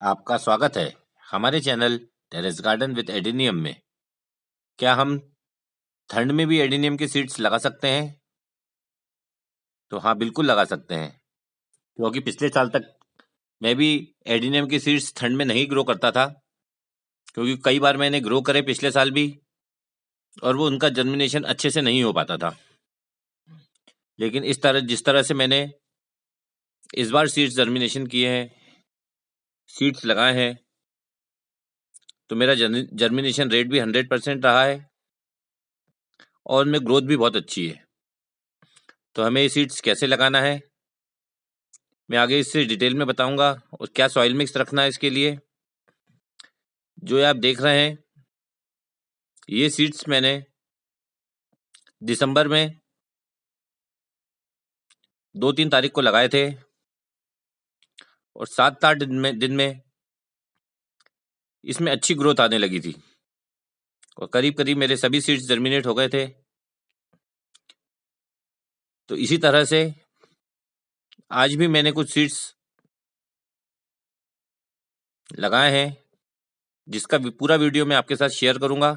आपका स्वागत है हमारे channel terrace garden with adenium में। क्या हम ठंड में भी एडेनियम की सीड्स लगा सकते हैं? तो हाँ, बिल्कुल लगा सकते हैं, क्योंकि पिछले साल तक मैं भी एडेनियम की सीड्स ठंड में नहीं ग्रो करता था, क्योंकि कई बार मैंने ग्रो करे पिछले साल भी, और वो उनका जर्मिनेशन अच्छे से नहीं हो पाता था। लेकिन जिस तरह से मैंने इस बार सीड्स जर्मिनेशन किए हैं, सीड्स लगाए हैं, तो मेरा जर्मिनेशन रेट भी 100% रहा है और उनमें ग्रोथ भी बहुत अच्छी है। तो हमें ये सीड्स कैसे लगाना है, मैं आगे इससे डिटेल में बताऊंगा, और क्या सॉइल मिक्स रखना है इसके लिए। जो ये आप देख रहे हैं, ये सीड्स मैंने दिसंबर में 2-3 तारीख को लगाए थे, और 7-8 दिन में इसमें अच्छी ग्रोथ आने लगी थी, और करीब करीब मेरे सभी सीड्स जर्मिनेट हो गए थे। तो इसी तरह से आज भी मैंने कुछ सीड्स लगाए हैं, जिसका पूरा वीडियो मैं आपके साथ शेयर करूंगा।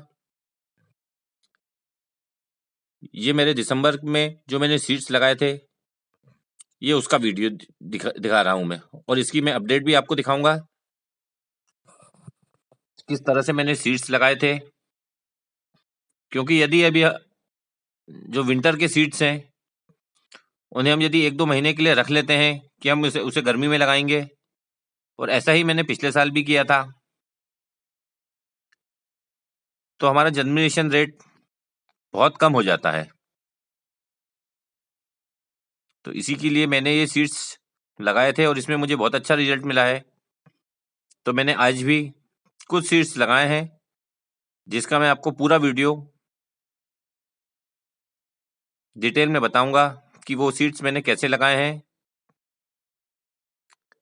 ये मेरे दिसंबर में जो मैंने सीड्स लगाए थे, ये उसका वीडियो दिखा रहा हूं मैं, और इसकी मैं अपडेट भी आपको दिखाऊंगा, किस तरह से मैंने सीड्स लगाए थे। क्योंकि यदि अभी जो विंटर के सीड्स हैं, उन्हें हम यदि 1-2 महीने के लिए रख लेते हैं कि हम उसे गर्मी में लगाएंगे, और ऐसा ही मैंने पिछले साल भी किया था, तो हमारा जर्मिनेशन रेट बहुत कम हो जाता है। तो इसी के लिए मैंने ये सीड्स लगाए थे, और इसमें मुझे बहुत अच्छा रिजल्ट मिला है। तो मैंने आज भी कुछ सीड्स लगाए हैं, जिसका मैं आपको पूरा वीडियो डिटेल में बताऊंगा कि वो सीड्स मैंने कैसे लगाए हैं,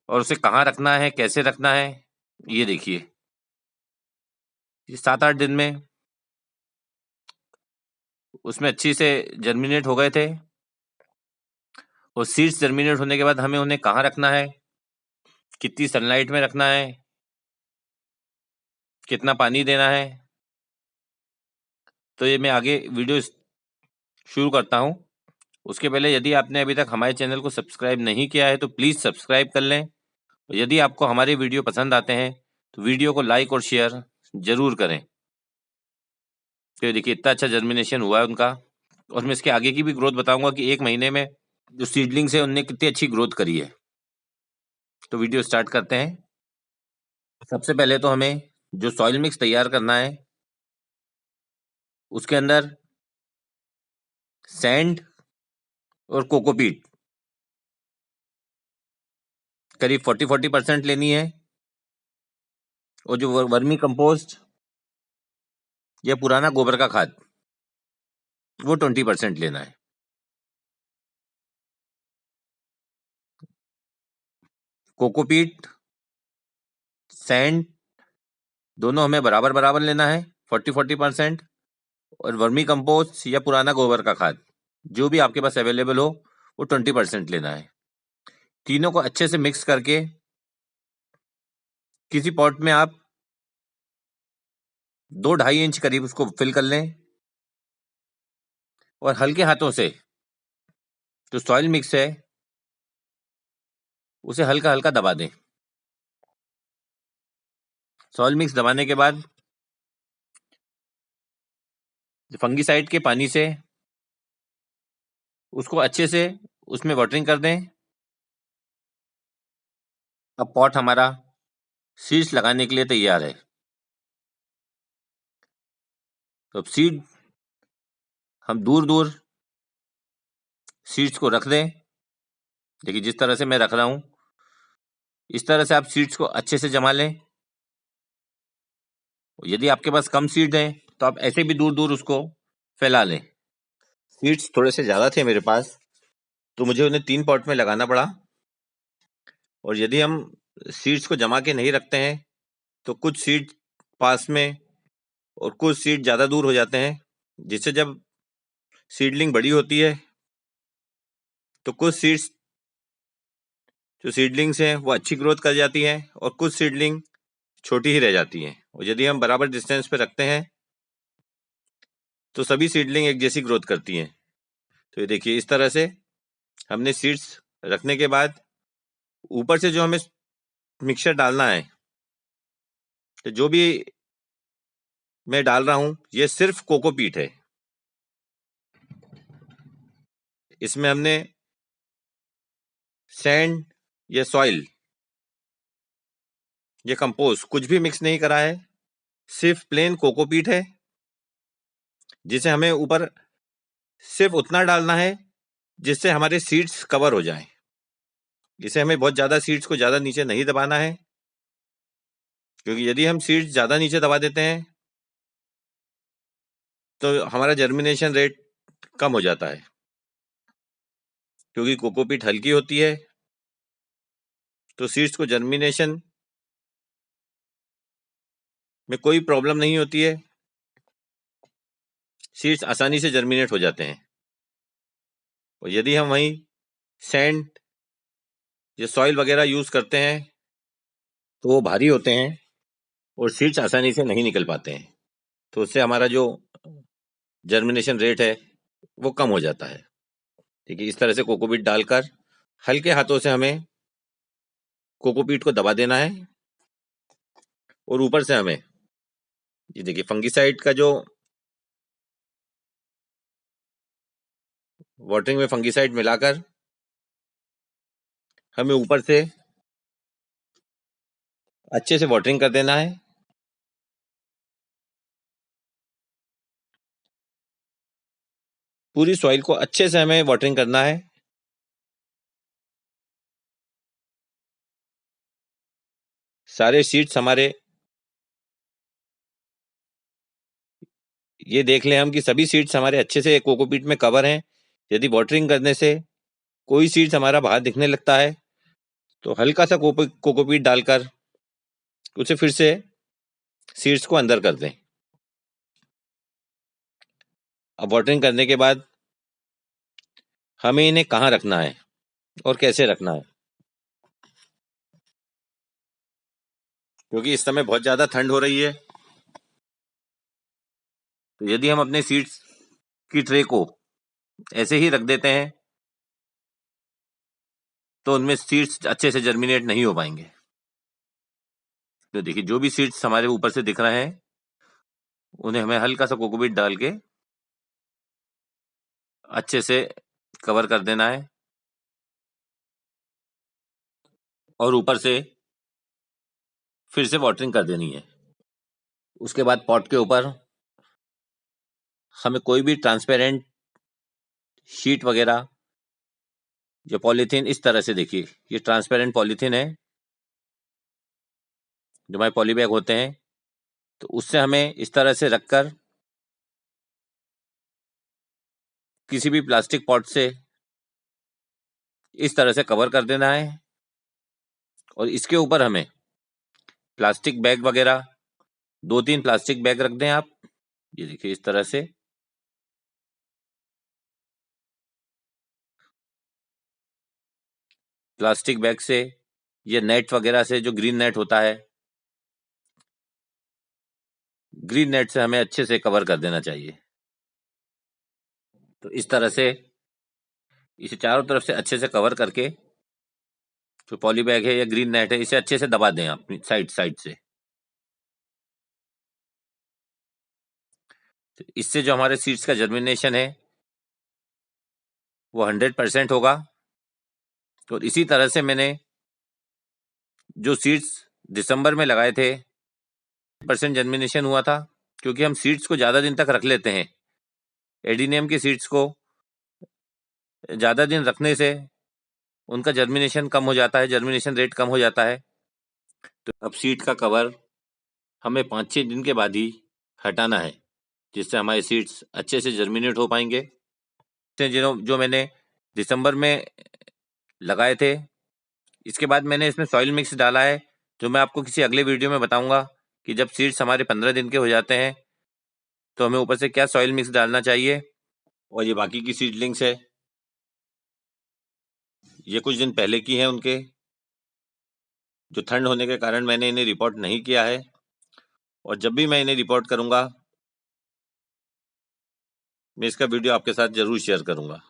और उसे कहाँ रखना है, कैसे रखना है। ये देखिए, 7-8 दिन में उसमें अच्छी से जर्मिनेट हो गए थे, और सीड्स जर्मिनेट होने के बाद हमें उन्हें कहाँ रखना है, कितनी सनलाइट में रखना है, कितना पानी देना है, तो ये मैं आगे वीडियो शुरू करता हूँ। उसके पहले यदि आपने अभी तक हमारे चैनल को सब्सक्राइब नहीं किया है, तो प्लीज़ सब्सक्राइब कर लें। और यदि आपको हमारे वीडियो पसंद आते हैं, तो वीडियो को लाइक और शेयर ज़रूर करें। तो देखिए, इतना अच्छा जर्मिनेशन हुआ है उनका, और मैं इसके आगे की भी ग्रोथ बताऊंगा कि 1 महीने में जो सीडलिंग्स है उनने कितनी अच्छी ग्रोथ करी है। तो वीडियो स्टार्ट करते हैं। सबसे पहले तो हमें जो सॉइल मिक्स तैयार करना है, उसके अंदर सैंड और कोकोपीट करीब 40% लेनी है, और जो वर्मी कंपोस्ट या पुराना गोबर का खाद, वो 20% लेना है। कोकोपीट, सैंड दोनों हमें बराबर बराबर लेना है, 40-40%। और वर्मी कंपोस्ट या पुराना गोबर का खाद, जो भी आपके पास अवेलेबल हो, वो 20% लेना है। तीनों को अच्छे से मिक्स करके किसी पॉट में आप 2-2.5 इंच करीब उसको फिल कर लें, और हल्के हाथों से जो सॉइल मिक्स है उसे हल्का हल्का दबा दें। सॉइल मिक्स दबाने के बाद फंगीसाइड के पानी से उसको अच्छे से उसमें वाटरिंग कर दें। अब पॉट हमारा सीड्स लगाने के लिए तैयार है। तो अब सीड हम दूर दूर सीड्स को रख दें। देखिए, जिस तरह से मैं रख रहा हूं, इस तरह से आप सीड्स को अच्छे से जमा लें। यदि आपके पास कम सीड हैं, तो आप ऐसे भी दूर दूर उसको फैला लें। सीड्स थोड़े से ज़्यादा थे मेरे पास, तो मुझे उन्हें 3 पॉट में लगाना पड़ा। और यदि हम सीड्स को जमा के नहीं रखते हैं, तो कुछ सीड पास में और कुछ सीड ज़्यादा दूर हो जाते हैं, जिससे जब सीडलिंग बड़ी होती है, तो कुछ सीड्स जो सीडलिंग्स हैं वो अच्छी ग्रोथ कर जाती हैं और कुछ सीडलिंग छोटी ही रह जाती हैं। और यदि हम बराबर डिस्टेंस पे रखते हैं तो सभी सीडलिंग एक जैसी ग्रोथ करती हैं। तो ये देखिए, इस तरह से हमने सीड्स रखने के बाद ऊपर से जो हमें मिक्सचर डालना है, तो जो भी मैं डाल रहा हूं ये सिर्फ कोकोपीट है। इसमें हमने सैंड या सॉइल या कंपोस्ट कुछ भी मिक्स नहीं करा है, सिर्फ प्लेन कोकोपीट है, जिसे हमें ऊपर सिर्फ उतना डालना है जिससे हमारे सीड्स कवर हो जाएं। इसे हमें बहुत ज़्यादा सीड्स को ज़्यादा नीचे नहीं दबाना है, क्योंकि यदि हम सीड्स ज़्यादा नीचे दबा देते हैं तो हमारा जर्मिनेशन रेट कम हो जाता है। क्योंकि कोकोपीट हल्की होती है तो सीड्स को जर्मिनेशन में कोई प्रॉब्लम नहीं होती है, सीड्स आसानी से जर्मिनेट हो जाते हैं। और यदि हम वहीं सैंड या सॉइल वगैरह यूज़ करते हैं तो वो भारी होते हैं और सीड्स आसानी से नहीं निकल पाते हैं, तो उससे हमारा जो जर्मिनेशन रेट है वो कम हो जाता है। ठीक है, इस तरह से कोकोपीट डालकर हल्के हाथों से हमें कोकोपीट को दबा देना है और ऊपर से हमें ये देखिए फंगिसाइड का जो वाटरिंग में फंगिसाइड मिलाकर हमें ऊपर से अच्छे से वाटरिंग कर देना है। पूरी सॉइल को अच्छे से हमें वाटरिंग करना है। सारे सीड्स हमारे, ये देख लें हम कि सभी सीड्स हमारे अच्छे से कोकोपीट में कवर हैं। यदि वाटरिंग करने से कोई सीड्स हमारा बाहर दिखने लगता है तो हल्का सा कोकोपीट डालकर उसे फिर से सीड्स को अंदर कर दें। अब वाटरिंग करने के बाद हमें इन्हें कहाँ रखना है और कैसे रखना है, क्योंकि इस समय बहुत ज़्यादा ठंड हो रही है। तो यदि हम अपने सीड्स की ट्रे को ऐसे ही रख देते हैं तो उनमें सीड्स अच्छे से जर्मिनेट नहीं हो पाएंगे। तो देखिए, जो भी सीड्स हमारे ऊपर से दिख रहे हैं उन्हें हमें हल्का सा कोकोपीट डाल के अच्छे से कवर कर देना है और ऊपर से फिर से वाटरिंग कर देनी है। उसके बाद पॉट के ऊपर हमें कोई भी ट्रांसपेरेंट शीट वगैरह या पॉलीथीन, इस तरह से देखिए ये ट्रांसपेरेंट पॉलीथीन है जो हमारे पॉली बैग होते हैं, तो उससे हमें इस तरह से रखकर किसी भी प्लास्टिक पॉट से इस तरह से कवर कर देना है। और इसके ऊपर हमें प्लास्टिक बैग वगैरह 2-3 प्लास्टिक बैग रख दें आप। ये देखिए इस तरह से प्लास्टिक बैग से ये नेट वगैरह से, जो ग्रीन नेट होता है, ग्रीन नेट से हमें अच्छे से कवर कर देना चाहिए। तो इस तरह से इसे चारों तरफ से अच्छे से कवर करके जो पॉली बैग है या ग्रीन नेट है इसे अच्छे से दबा दें अपनी साइड से। तो इससे जो हमारे सीड्स का जर्मिनेशन है वो 100% होगा। और इसी तरह से मैंने जो सीड्स दिसंबर में लगाए थे 100% जर्मिनेशन हुआ था, क्योंकि हम सीड्स को ज़्यादा दिन तक रख लेते हैं। एडिनियम के सीड्स को ज़्यादा दिन रखने से उनका जर्मिनेशन कम हो जाता है, जर्मिनेशन रेट कम हो जाता है। तो अब सीड का कवर हमें 5-6 दिन के बाद ही हटाना है, जिससे हमारे सीड्स अच्छे से जर्मिनेट हो पाएंगे। जो मैंने दिसंबर में लगाए थे, इसके बाद मैंने इसमें सॉइल मिक्स डाला है, जो मैं आपको किसी अगले वीडियो में बताऊंगा कि जब सीड्स हमारे 15 दिन के हो जाते हैं तो हमें ऊपर से क्या सॉइल मिक्स डालना चाहिए। और ये बाकी की सीडलिंग्स है, ये कुछ दिन पहले की हैं उनके, जो ठंड होने के कारण मैंने इन्हें रिपोर्ट नहीं किया है, और जब भी मैं इन्हें रिपोर्ट करूंगा मैं इसका वीडियो आपके साथ जरूर शेयर करूंगा।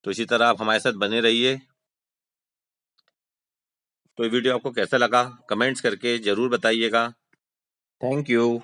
तो इसी तरह आप हमारे साथ बने रहिए। तो ये वीडियो आपको कैसा लगा कमेंट्स करके जरूर बताइएगा। Thank you.